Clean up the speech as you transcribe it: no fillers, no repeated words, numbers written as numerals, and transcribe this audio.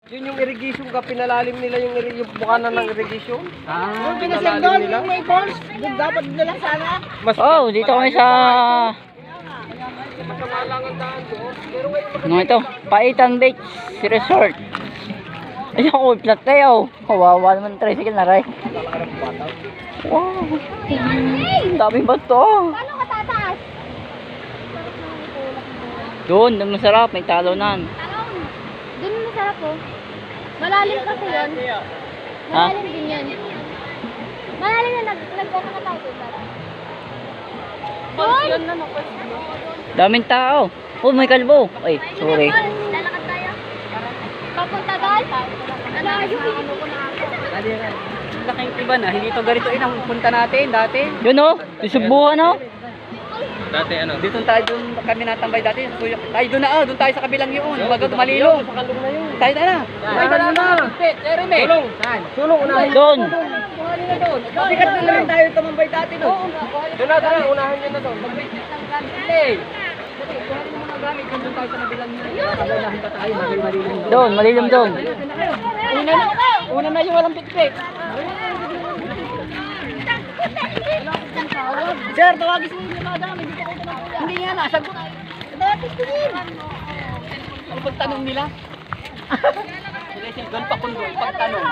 Yun yung irrigation ka, pinalalim nila yung bukanan ng irrigation. Ah, Yung pinalalim nila. may balls. Dapat nila sana. Mas Oh, dito kami sa masama lang ang daan doon. Pero ngayon ano ito? Paitan Beach Resort. Ay, ako flat kayo. Kawawa naman tricycle na ray. Wow. Daming bato. Paano ka tataas? Doon masarap, may talunan. Talong. Doon masarap po. Malalim kasi yun. Ha? Malalim din yan. Malalim na nag-go ka na tayo doon. Doon! Daming tao. Oh, may kalbo. Ay, sorry. Lalakad tayo. Papunta doon? Malayo. Laking iba na. Hindi to ganito inang punta natin dati. Yun oh, susubukan oh. dati ano? Dito tayo doon kami natambay dati. Tayo doon na doon tayo sa kabilang yun. Bago malilong. Pakalong na yun. Tayo na. Tayo na. Jeremy. Sulong. Sulong, unahin. Doon. Sikat na rin tayo tumambay dati doon. Doon na, unahin nyo na doon. Doon tayo sa kabilang yun. Kabulahin pa tayo. Malilong. Doon, malilim doon. Una na yung walang pikpik. Sir, tawagin mo yung madam. Hindi nga, nasagot. Ano pagtanong nila? Sila doon pa kundo, pagtanong.